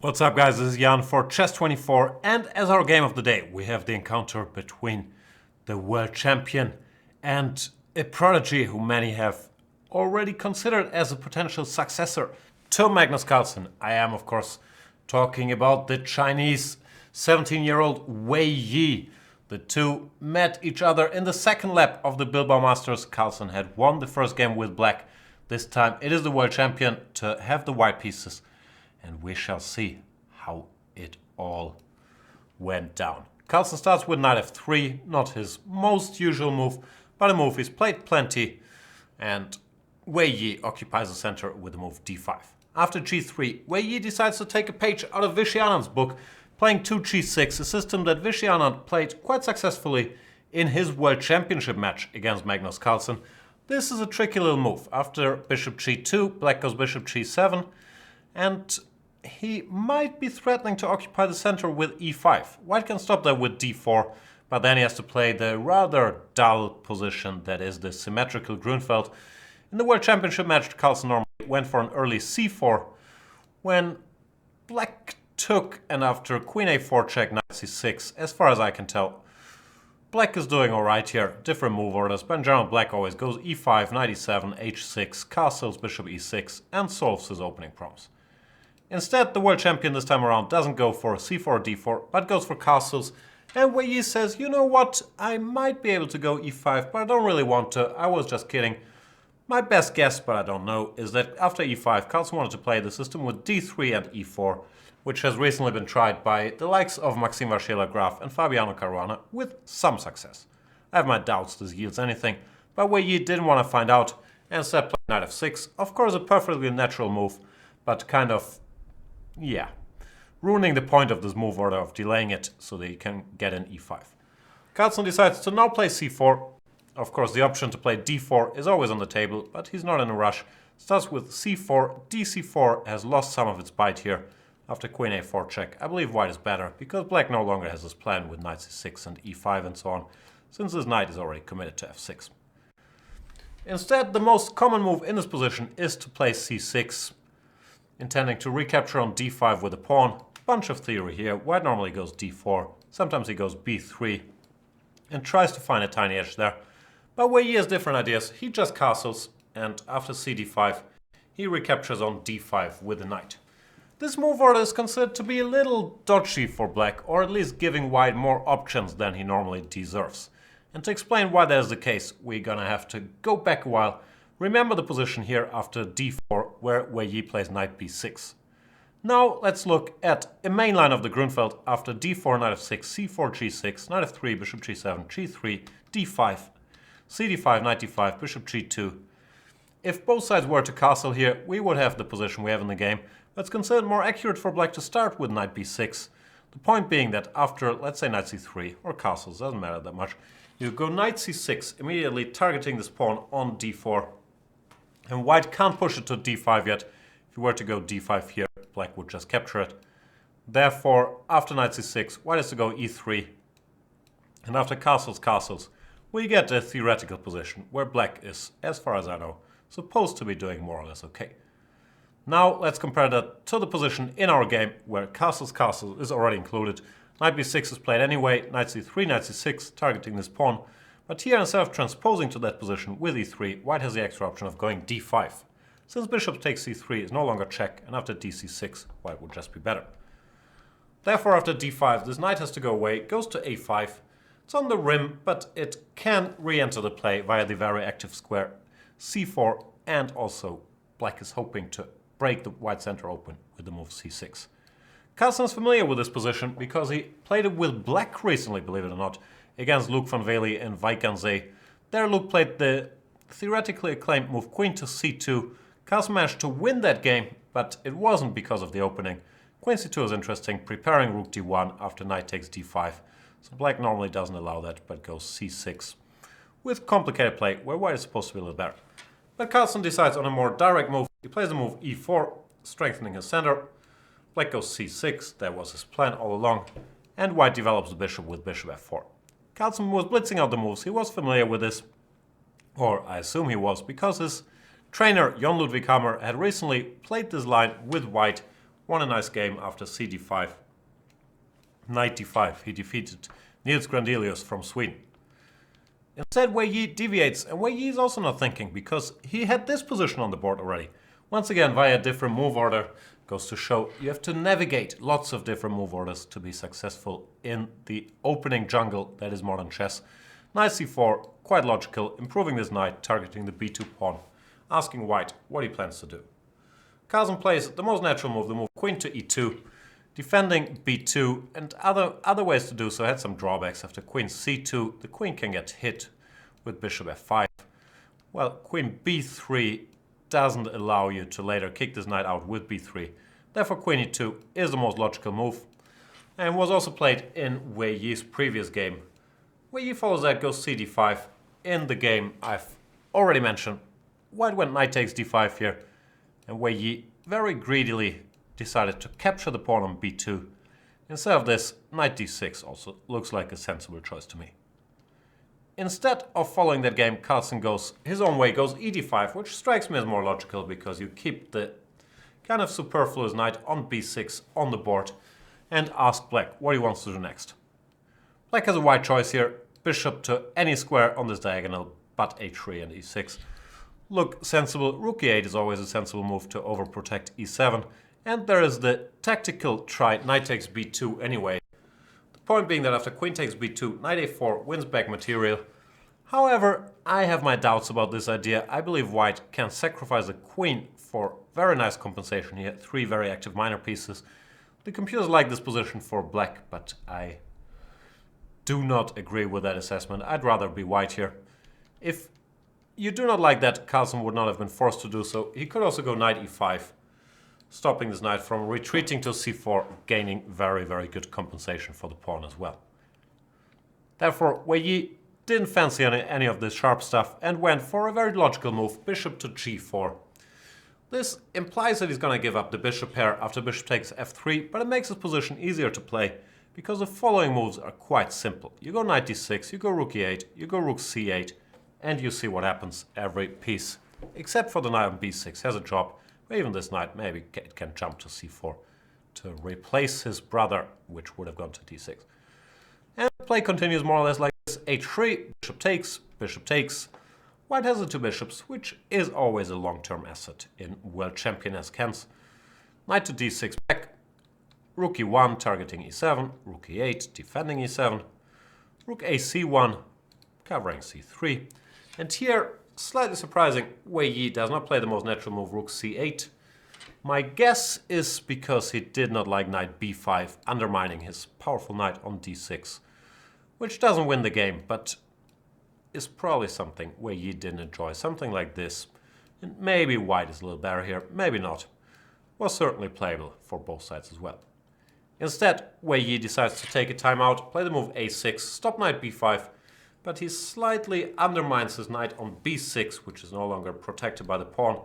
What's up, guys? This is Jan for Chess24, and as our game of the day, we have the encounter between the world champion and a prodigy who many have already considered as a potential successor to Magnus Carlsen. I am, of course, talking about the Chinese 17-year-old Wei Yi. The two met each other in the second lap of the Bilbao Masters. Carlsen had won the first game with black. This time it is the world champion to have the white pieces. And we shall see how it all went down. Carlsen starts with knight f3, not his most usual move, but a move he's played plenty. And Wei Yi occupies the center with the move d5. After g3, Wei Yi decides to take a page out of Vishy Anand's book, playing 2g6, a system that Vishy Anand played quite successfully in his world championship match against Magnus Carlsen. This is a tricky little move. After bishop g2, black goes bishop g7, and he might be threatening to occupy the center with e5. White can stop that with d4, but then he has to play the rather dull position that is the symmetrical Grunfeld. In the World Championship match, Carlsen normally went for an early c4 when black took, and after queen a4 check, knight c6, as far as I can tell, black is doing alright here. Different move orders, but in general black always goes e5, knight e7, h6, castles, bishop e6, and solves his opening problems. Instead, the world champion this time around doesn't go for c4 or d4, but goes for castles. And Wei Yi says, you know what, I might be able to go e5, but I don't really want to. I was just kidding. My best guess, but I don't know, is that after e5, Carlsen wanted to play the system with d3 and e4, which has recently been tried by the likes of Maxime Vachier-Lagrave and Fabiano Caruana with some success. I have my doubts this yields anything, but Wei Yi didn't want to find out and instead played knight f6. Of course, a perfectly natural move, but kind of, yeah, ruining the point of this move order of delaying it so that you can get an e5. Carlsen decides to now play c4. Of course, the option to play d4 is always on the table, but he's not in a rush. Starts with c4, dc4 has lost some of its bite here. After queen a4 check, I believe white is better, because black no longer has his plan with knight c6 and e5 and so on, since his knight is already committed to f6. Instead, the most common move in this position is to play c6, intending to recapture on d5 with a pawn. Bunch of theory here. White normally goes d4, sometimes he goes b3, and tries to find a tiny edge there. But Wei Yi has different ideas. He just castles, and after cd5, he recaptures on d5 with the knight. This move order is considered to be a little dodgy for black, or at least giving white more options than he normally deserves. And to explain why that is the case, we're gonna have to go back a while. Remember the position here after d4, where Wei Yi plays knight b6. Now let's look at a main line of the Grunfeld after d4, knight f6, c4, g6, knight f3, bishop g7, g3, d5, cd5, knight d5, bishop g2. If both sides were to castle here, we would have the position we have in the game. But it's considered more accurate for black to start with knight b6. The point being that after, let's say, knight c3, or castles, doesn't matter that much, you go knight c6, immediately targeting this pawn on d4. And white can't push it to d5 yet. If you were to go d5 here, black would just capture it. Therefore, after knight c6, white has to go e3. And after castles, we get a theoretical position where black is, as far as I know, supposed to be doing more or less okay. Now let's compare that to the position in our game where castles is already included. Knight b6 is played anyway, knight c3, knight c6, targeting this pawn. But here, instead of transposing to that position with e3, white has the extra option of going d5. Since bishop takes c3 is no longer check, and after dc6, white would just be better. Therefore, after d5, this knight has to go away, goes to a5. It's on the rim, but it can re-enter the play via the very active square c4, and also black is hoping to break the white center open with the move c6. Carlsen is familiar with this position because he played it with black recently, believe it or not, against Luc van Vele and Wei Ganze. There Luc played the theoretically acclaimed move queen to c2. Carlsen managed to win that game, but it wasn't because of the opening. Queen c2 is interesting, preparing rook d1 after knight takes d5. So black normally doesn't allow that, but goes c6. With complicated play, where white is supposed to be a little better. But Carlsen decides on a more direct move. He plays the move e4, strengthening his center. Black goes c6, that was his plan all along. And white develops the bishop with bishop f4. Carlsen was blitzing out the moves. He was familiar with this, or I assume he was, because his trainer Jon Ludwig Hammer had recently played this line with white won a nice game after cd5, knight d5. He defeated Niels Grandelius from Sweden. Instead, Wei Yi deviates, and Wei Yi is also not thinking, because he had this position on the board already. Once again, via a different move order, goes to show you have to navigate lots of different move orders to be successful in the opening jungle that is modern chess. Knight c4, quite logical, improving this knight, targeting the b2 pawn, asking white what he plans to do. Carlsen plays the most natural move, the move queen to e2, defending b2, and other ways to do so had some drawbacks. After queen c2, the queen can get hit with bishop f5. Well, queen b3 doesn't allow you to later kick this knight out with b3. Therefore, queen e2 is the most logical move, and was also played in Wei Yi's previous game. Wei Yi follows that, goes cd5. In the game I've already mentioned, white went knight takes d5 here, and Wei Yi very greedily decided to capture the pawn on b2. Instead of this, knight d6 also looks like a sensible choice to me. Instead of following that game, Carlsen goes his own way, goes ed5, which strikes me as more logical because you keep the kind of superfluous knight on b6 on the board, and ask black what he wants to do next. Black has a wide choice here, bishop to any square on this diagonal, but h3 and e6. Look sensible. Rook e8 is always a sensible move to overprotect e7, and there is the tactical try knight takes b2 anyway. The point being that after queen takes b2, knight a4 wins back material. However, I have my doubts about this idea. I believe white can sacrifice a queen for very nice compensation here, 3 very active minor pieces. The computers like this position for black, but I do not agree with that assessment. I'd rather be white here. If you do not like that, Carlsen would not have been forced to do so. He could also go knight e5, stopping this knight from retreating to c4, gaining very, very good compensation for the pawn as well. Therefore, Wei Yi didn't fancy any of this sharp stuff and went for a very logical move, bishop to g4. This implies that he's going to give up the bishop pair after bishop takes f3, but it makes his position easier to play because the following moves are quite simple. You go knight d6, you go rook e8, you go rook c8, and you see what happens. Every piece, except for the knight on b6, has a job. Even this knight maybe can jump to c4 to replace his brother, which would have gone to d6. And the play continues more or less like this. h3, bishop takes. White has the 2 bishops, which is always a long-term asset in world championess cans. Knight to d6 back. Rook e1 targeting e7. Rook e8 defending e7. Rook ac1 covering c3. And here, slightly surprising, Wei Yi does not play the most natural move, rook c8. My guess is because he did not like knight b5, undermining his powerful knight on d6, which doesn't win the game, but is probably something Wei Yi didn't enjoy. Something like this. And maybe white is a little better here, maybe not. Was certainly playable for both sides as well. Instead, Wei Yi decides to take a timeout, play the move a6, stop knight b5, but he slightly undermines his knight on b6, which is no longer protected by the pawn,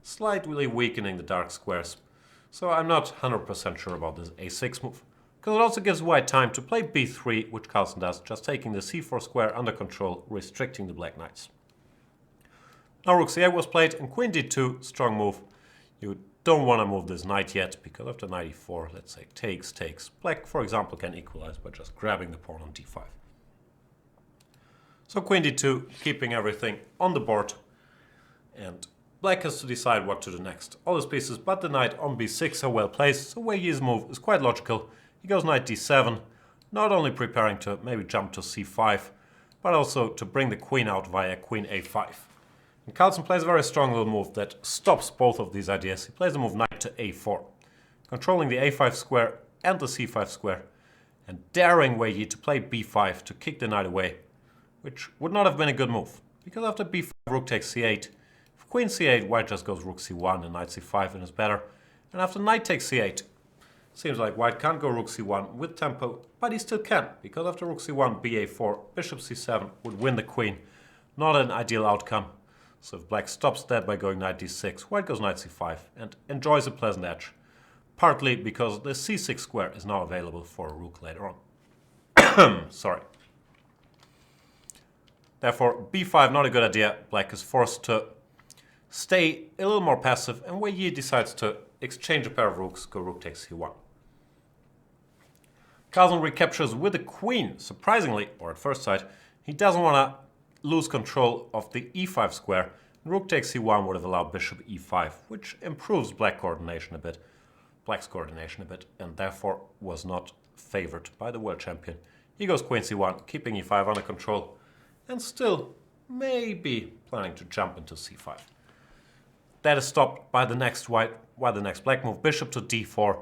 slightly weakening the dark squares. So I'm not 100% sure about this a6 move, because it also gives white time to play b3, which Carlsen does, just taking the c4 square under control, restricting the black knights. Now rook c8 was played, and queen d2, strong move. You don't want to move this knight yet, because after knight e4, let's say takes, black, for example, can equalize by just grabbing the pawn on d5. So queen d2, keeping everything on the board, and black has to decide what to do next. All his pieces but the knight on b6 are well placed, so Wei Yi's move is quite logical. He goes knight d7, not only preparing to maybe jump to c5, but also to bring the queen out via queen a5. And Carlsen plays a very strong little move that stops both of these ideas. He plays the move knight to a4, controlling the a5 square and the c5 square, and daring Wei Yi to play b5 to kick the knight away, which would not have been a good move, because after b5, rook takes c8. If queen c8, white just goes rook c1 and knight c5 and is better. And after knight takes c8, seems like white can't go rook c1 with tempo, but he still can, because after rook c1, ba4, bishop c7 would win the queen. Not an ideal outcome. So if black stops that by going knight d6, white goes knight c5 and enjoys a pleasant edge, partly because the c6 square is now available for a rook later on. Sorry. Therefore, b5 not a good idea. Black is forced to stay a little more passive, and Wei Yi decides to exchange a pair of rooks, go rook takes c1. Carlsen recaptures with the queen. Surprisingly, or at first sight, he doesn't want to lose control of the e5 square. Rook takes c1 would have allowed bishop e5, which improves black's coordination a bit, and therefore was not favored by the world champion. He goes queen c1, keeping e5 under control, and still maybe planning to jump into c5. That is stopped by the next black move, bishop to d4,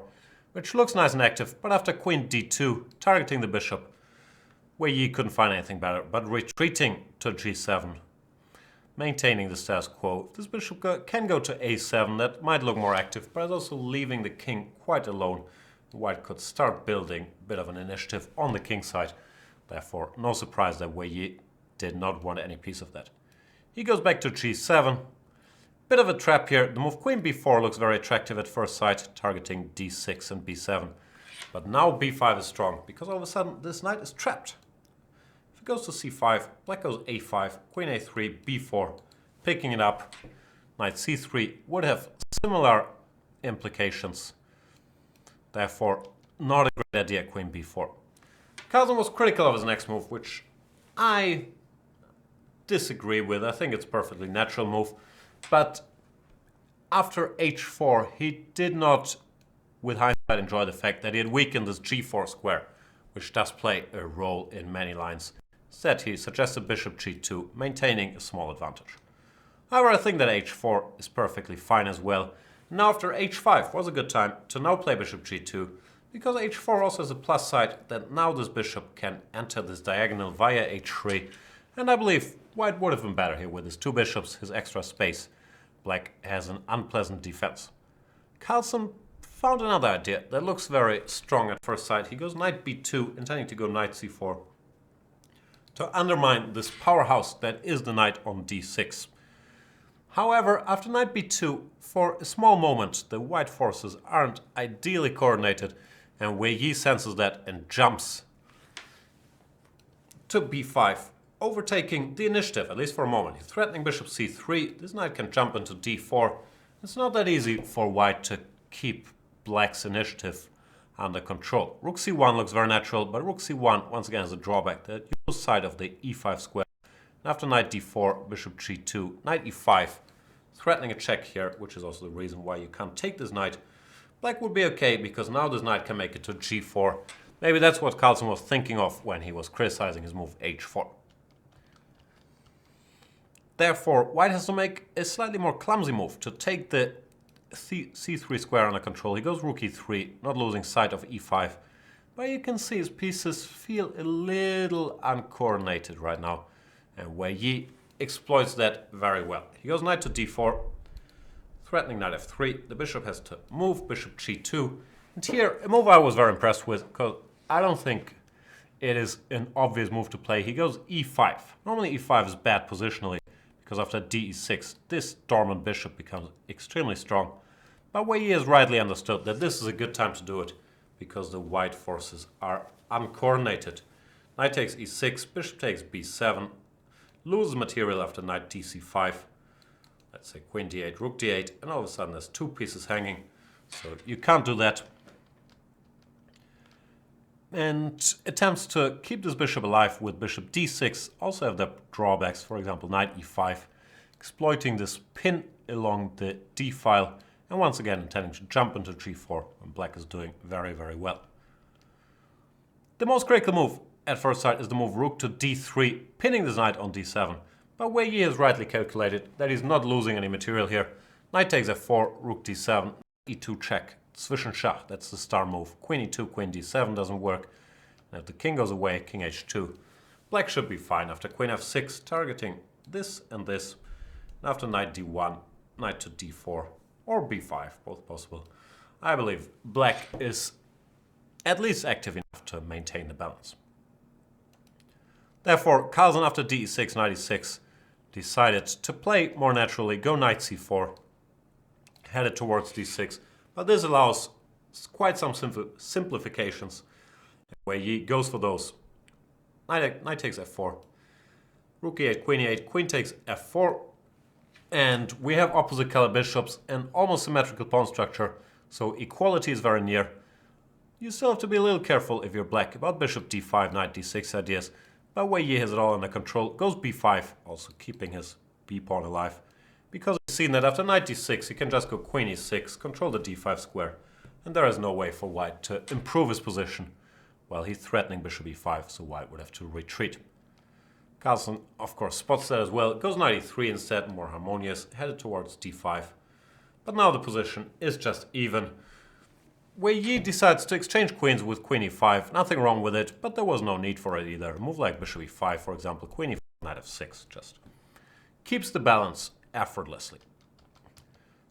which looks nice and active, but after queen d2, targeting the bishop, Wei couldn't find anything better, but retreating to g7, maintaining the status quo. This bishop can go to a7, that might look more active, but it's also leaving the king quite alone. White could start building a bit of an initiative on the king side. Therefore, no surprise that Wei did not want any piece of that. He goes back to g7. Bit of a trap here. The move queen b4 looks very attractive at first sight, targeting d6 and b7. But now b5 is strong, because all of a sudden this knight is trapped. If it goes to c5, black goes a5, queen a3, b4, picking it up. Knight c3 would have similar implications. Therefore, not a great idea, queen b4. Carlsen was critical of his next move, which I disagree with. I think it's a perfectly natural move. But after h4, he did not, with hindsight, enjoy the fact that he had weakened this g4 square, which does play a role in many lines. Instead, he suggested bishop g2, maintaining a small advantage. However, I think that h4 is perfectly fine as well. Now after h5 was a good time to now play bishop g2, because h4 also has a plus side that now this bishop can enter this diagonal via h3, and I believe white would have been better here with his two bishops, his extra space. Black has an unpleasant defense. Carlsen found another idea that looks very strong at first sight. He goes knight b2, intending to go knight c4, to undermine this powerhouse that is the knight on d6. However, after knight b2, for a small moment, the white forces aren't ideally coordinated, and Wei senses that and jumps to b5, overtaking the initiative, at least for a moment. He's threatening bishop c3. This knight can jump into d4. It's not that easy for white to keep black's initiative under control. Rook c1 looks very natural, but rook c1 once again has a drawback. The usual side of the e5 square. And after knight d4, bishop g2, knight e5, threatening a check here, which is also the reason why you can't take this knight. Black would be okay, because now this knight can make it to g4. Maybe that's what Carlsen was thinking of when he was criticizing his move h4. Therefore, white has to make a slightly more clumsy move to take the c3 square under control. He goes rook e3, not losing sight of e5. But you can see his pieces feel a little uncoordinated right now. And Wei exploits that very well. He goes knight to d4, threatening knight f3. The bishop has to move, bishop g2. And here, a move I was very impressed with, because I don't think it is an obvious move to play. He goes e5. Normally e5 is bad positionally, because after d6, this dormant bishop becomes extremely strong. But Wei has rightly understood that this is a good time to do it, because the white forces are uncoordinated. Knight takes e6, bishop takes b7, loses material after knight dc5. Let's say queen d8, rook d8, and all of a sudden there's two pieces hanging. So you can't do that. And attempts to keep this bishop alive with bishop d6 also have their drawbacks. For example, knight e5, exploiting this pin along the d file, and once again intending to jump into g4 when black is doing very, very well. The most critical move at first sight is the move rook to d3, pinning this knight on d7. But Wei has rightly calculated that he's not losing any material here. Knight takes f4, rook d7, e2 check. Zwischenschach, that's the star move. Queen e2, queen d7 doesn't work. And if the king goes away, king h2. Black should be fine after queen f6, targeting this and this. And after knight d1, knight to d4, or b5, both possible. I believe black is at least active enough to maintain the balance. Therefore, Carlsen after d6, knight e6, decided to play more naturally, go knight c4, headed towards d6. But this allows quite some simplifications, where he goes for those. Knight takes f4, rook e8, queen takes f4, And we have opposite color bishops and almost symmetrical pawn structure, so equality is very near. You still have to be a little careful if you're black about bishop d5, knight d6 ideas, but Wei Yi has it all under control. Goes b5, also keeping his b-pawn alive, because we've seen that after knight d6 he can just go queen e6, control the d5 square, and there is no way for white to improve his position. Well, he's threatening bishop e5, so white would have to retreat. Carlsen, of course, spots that as well. Goes knight e3 instead, more harmonious, headed towards d5. But now the position is just even. Wei Yi decides to exchange queens with queen e5. Nothing wrong with it, but there was no need for it either. A move like bishop e5, for example, queen e5, knight f6, just keeps the balance effortlessly.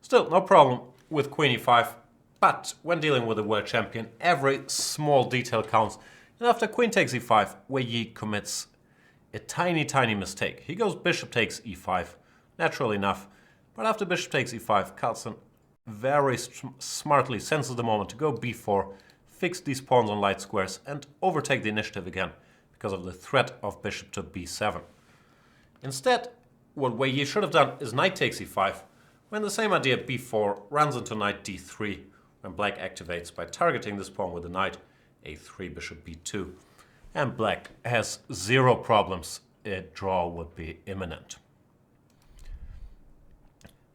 Still, no problem with queen e5, but when dealing with a world champion, every small detail counts. And after queen takes e5, Wei Yi commits a tiny mistake. He goes bishop takes e5, natural enough, but after bishop takes e5, Carlsen very smartly senses the moment to go b4, fix these pawns on light squares, and overtake the initiative again because of the threat of bishop to b7. Instead, what Wei Yi should have done is knight takes e5, when the same idea b4 runs into knight d3, when black activates by targeting this pawn with the knight, a3, bishop b2. And black has zero problems. A draw would be imminent.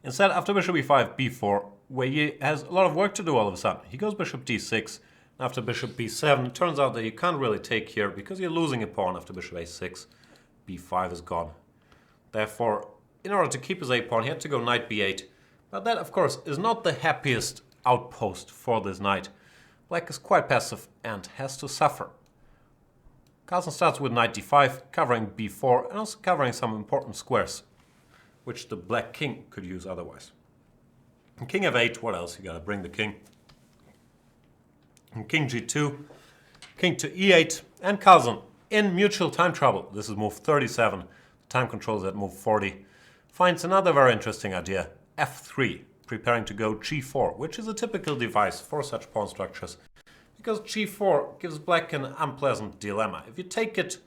Instead, after bishop e5, b4, Wei Yi has a lot of work to do all of a sudden. He goes bishop d6, and after bishop b7, it turns out that you can't really take here because you're losing a pawn after bishop a6. b5 is gone. Therefore, in order to keep his a-pawn, he had to go knight b8. But that, of course, is not the happiest outpost for this knight. Black is quite passive and has to suffer. Carlsen starts with knight d5, covering b4, and also covering some important squares, which the black king could use otherwise. And king f8, what else? You gotta bring the king. And king g2, king to e8, and Carlsen in mutual time trouble. This is move 37. The time control is at move 40. Finds another very interesting idea, f3, preparing to go g4, which is a typical device for such pawn structures, because g4 gives black an unpleasant dilemma. If you take it,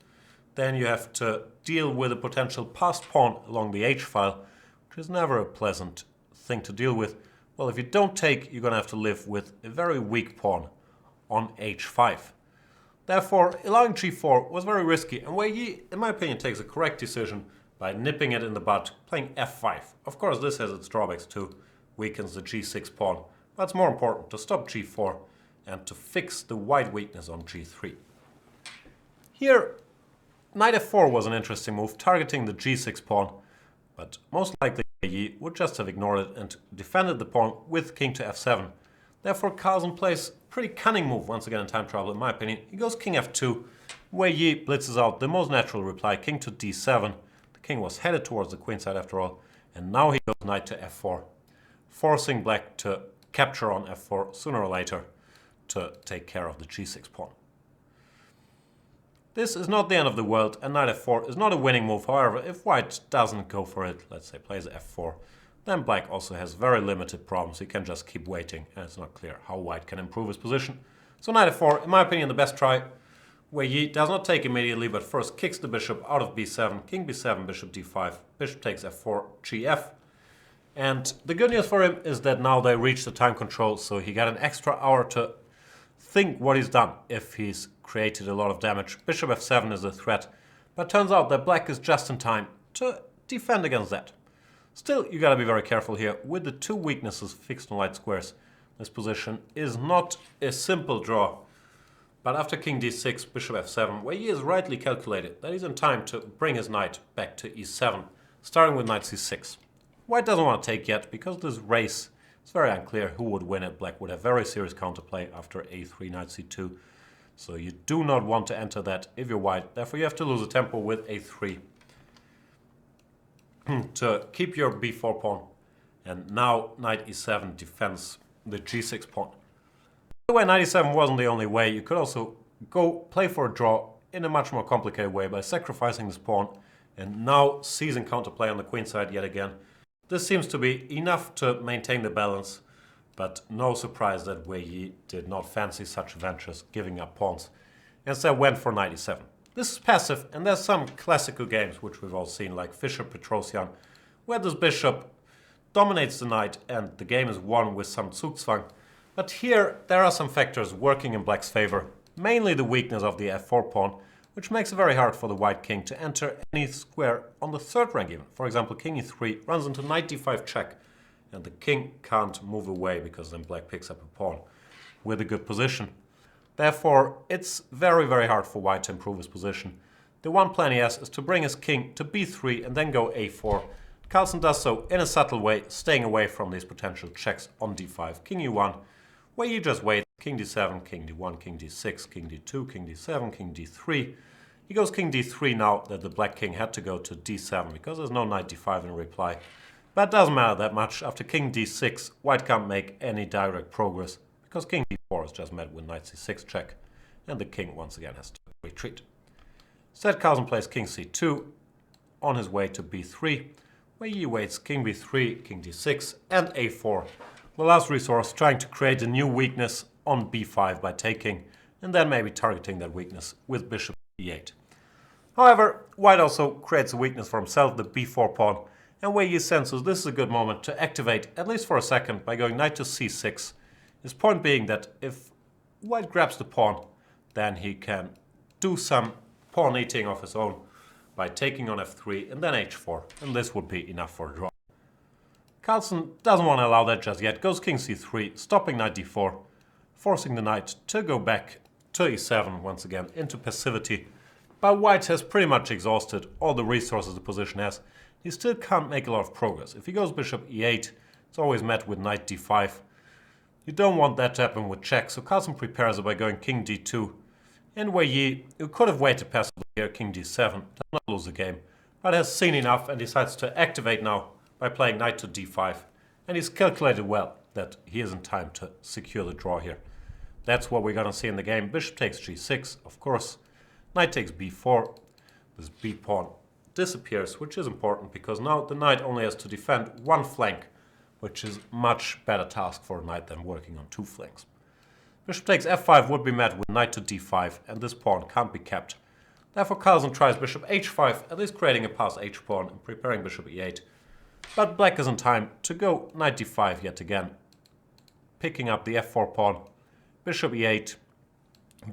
then you have to deal with a potential passed pawn along the h-file, which is never a pleasant thing to deal with. Well, if you don't take, you're going to have to live with a very weak pawn on h5. Therefore, allowing g4 was very risky, and Wei Yi, in my opinion, takes a correct decision by nipping it in the bud, playing f5. Of course, this has its drawbacks too, weakens the g6 pawn, but it's more important to stop g4 and to fix the white weakness on g3. Here, knight f4 was an interesting move, targeting the g6 pawn, but most likely Wei Yi would just have ignored it and defended the pawn with king to f7. Therefore, Carlsen plays a pretty cunning move once again in time trouble, in my opinion. He goes king f2, Wei Yi blitzes out the most natural reply, king to d7. The king was headed towards the queen side after all, and now he goes knight to f4, forcing black to capture on f4 sooner or later to take care of the g6 pawn. This is not the end of the world, and knight f4 is not a winning move. However, if white doesn't go for it, let's say plays f4, then black also has very limited problems. He can just keep waiting, and it's not clear how white can improve his position. So knight f4, in my opinion, the best try. Wei Yi does not take immediately, but first kicks the bishop out of b7, king b7, bishop d5, bishop takes f4, gf. And the good news for him is that now they reach the time control, so he got an extra hour to think what he's done if he's created a lot of damage. Bishop f7 is a threat, but turns out that black is just in time to defend against that. Still, you gotta be very careful here. With the two weaknesses fixed on light squares, this position is not a simple draw. But after king d6, bishop f7, Wei Yi is rightly calculated that he's in time to bring his knight back to e7, starting with knight c6. White doesn't want to take yet, because this race is very unclear who would win it. Black would have very serious counterplay after a3, knight c2. So you do not want to enter that if you're white. Therefore you have to lose a tempo with a3 to keep your b4 pawn. And now knight e7 defends the g6 pawn. By the way, knight e7 wasn't the only way. You could also go play for a draw in a much more complicated way by sacrificing this pawn and now seizing counterplay on the queen side yet again. This seems to be enough to maintain the balance, but no surprise that Wei Yi did not fancy such ventures, giving up pawns. Instead went for knight e7. This is passive, and there's some classical games which we've all seen, like Fischer-Petrosian, where this bishop dominates the knight and the game is won with some Zugzwang. But here there are some factors working in black's favor, mainly the weakness of the f4 pawn, which makes it very hard for the white king to enter any square on the third rank even. For example, king e3 runs into knight d5 check, and the king can't move away because then black picks up a pawn with a good position. Therefore, it's very, very hard for white to improve his position. The one plan he has is to bring his king to b3 and then go a4. Carlsen does so in a subtle way, staying away from these potential checks on d5. King e1, where you just wait. King d7, king d1, king d6, king d2, king d7, king d3. He goes king d3 now that the black king had to go to d7 because there's no knight d5 in reply. But it doesn't matter that much. After king d6, white can't make any direct progress because king d4 is just met with knight c6 check, and the king once again has to retreat. Instead, Carlsen plays king c2 on his way to b3, where he waits king b3, king d6, and a4. The last resource trying to create a new weakness on b5 by taking, and then maybe targeting that weakness with bishop e8. However, white also creates a weakness for himself, the b4 pawn, and Wei Yi senses this is a good moment to activate, at least for a second, by going knight to c6. His point being that if white grabs the pawn, then he can do some pawn eating of his own by taking on f3 and then h4, and this would be enough for a draw. Carlsen doesn't want to allow that just yet, goes king c3, stopping knight d4, forcing the knight to go back to e7 once again into passivity. But white has pretty much exhausted all the resources the position has. He still can't make a lot of progress. If he goes bishop e8, it's always met with knight d5. You don't want that to happen with check, so Carlsen prepares it by going king d2. And Wei Yi, who could have waited passively here, king d7, does not lose the game, but has seen enough and decides to activate now by playing knight to d5. And he's calculated well that he is in time to secure the draw here. That's what we're going to see in the game. Bishop takes g6, of course. Knight takes b4. This b pawn disappears, which is important because now the knight only has to defend one flank, which is much better task for a knight than working on two flanks. Bishop takes f5 would be met with knight to d5, and this pawn can't be kept. Therefore Carlsen tries bishop h5, at least creating a pass h-pawn and preparing bishop e8. But black is in time to go knight d5 yet again, picking up the f4 pawn. Bishop e8,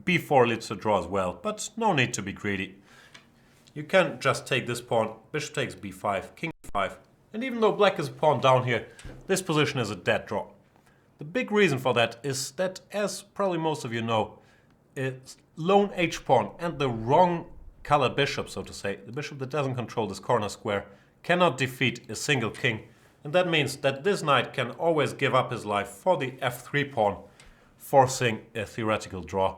b4 leads to draw as well, but no need to be greedy. You can just take this pawn, bishop takes b5, king e5, and even though black is a pawn down here, this position is a dead draw. The big reason for that is that, as probably most of you know, it's lone h-pawn and the wrong colored bishop, so to say, the bishop that doesn't control this corner square, cannot defeat a single king, and that means that this knight can always give up his life for the f3 pawn, forcing a theoretical draw,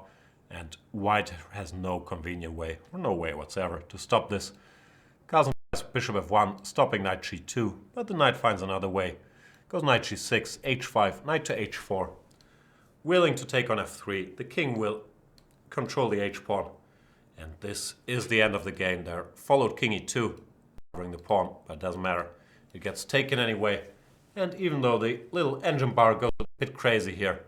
and white has no convenient way, or no way whatsoever, to stop this. Carlsen plays bishop f1, stopping knight g2, but the knight finds another way. Goes knight g6, h5, knight to h4. Willing to take on f3, the king will control the h-pawn, and this is the end of the game there. Followed king e2, covering the pawn, but it doesn't matter. It gets taken anyway, and even though the little engine bar goes a bit crazy here,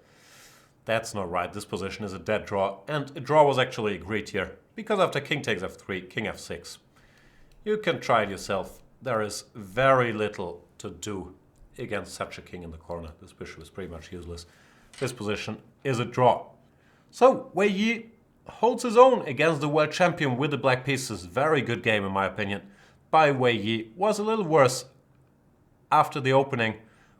that's not right. This position is a dead draw, and a draw was actually agreed here, because after king takes f3, king f6. You can try it yourself. There is very little to do against such a king in the corner. This bishop is pretty much useless. This position is a draw. So Wei Yi holds his own against the world champion with the black pieces. Very good game in my opinion by Wei Yi. Was a little worse after the opening,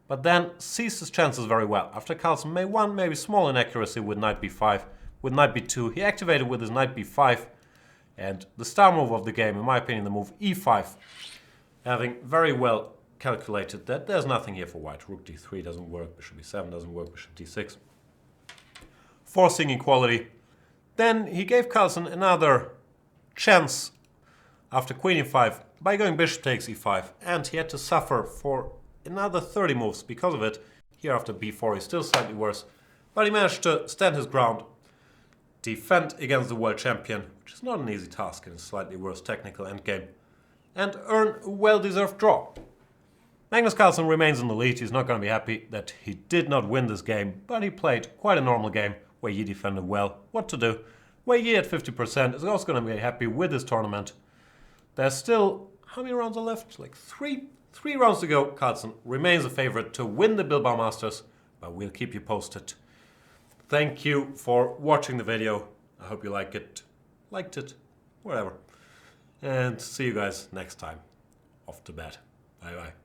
but then seized his chances very well. After Carlsen made one maybe small inaccuracy with knight b5, with knight b2, he activated with his knight b5, and the star move of the game, in my opinion, the move e5, having very well calculated that there's nothing here for white. Rook d3 doesn't work, bishop e7 doesn't work, bishop d6. Forcing equality. Then he gave Carlsen another chance after queen e5 by going bishop takes e5, and he had to suffer for another 30 moves because of it. Here after b4 he's still slightly worse, but he managed to stand his ground, defend against the world champion, which is not an easy task in a slightly worse technical endgame, and earn a well-deserved draw. Magnus Carlsen remains in the lead. He's not going to be happy that he did not win this game, but he played quite a normal game. Wei Yi defended well. What to do? Wei Yi at 50% is also going to be happy with this tournament. There's still, how many rounds are left? Like three 3 rounds to go. Carlsen remains a favorite to win the Bilbao Masters, but we'll keep you posted. Thank you for watching the video. I hope you liked it, whatever. And see you guys next time. Off to bed. Bye bye.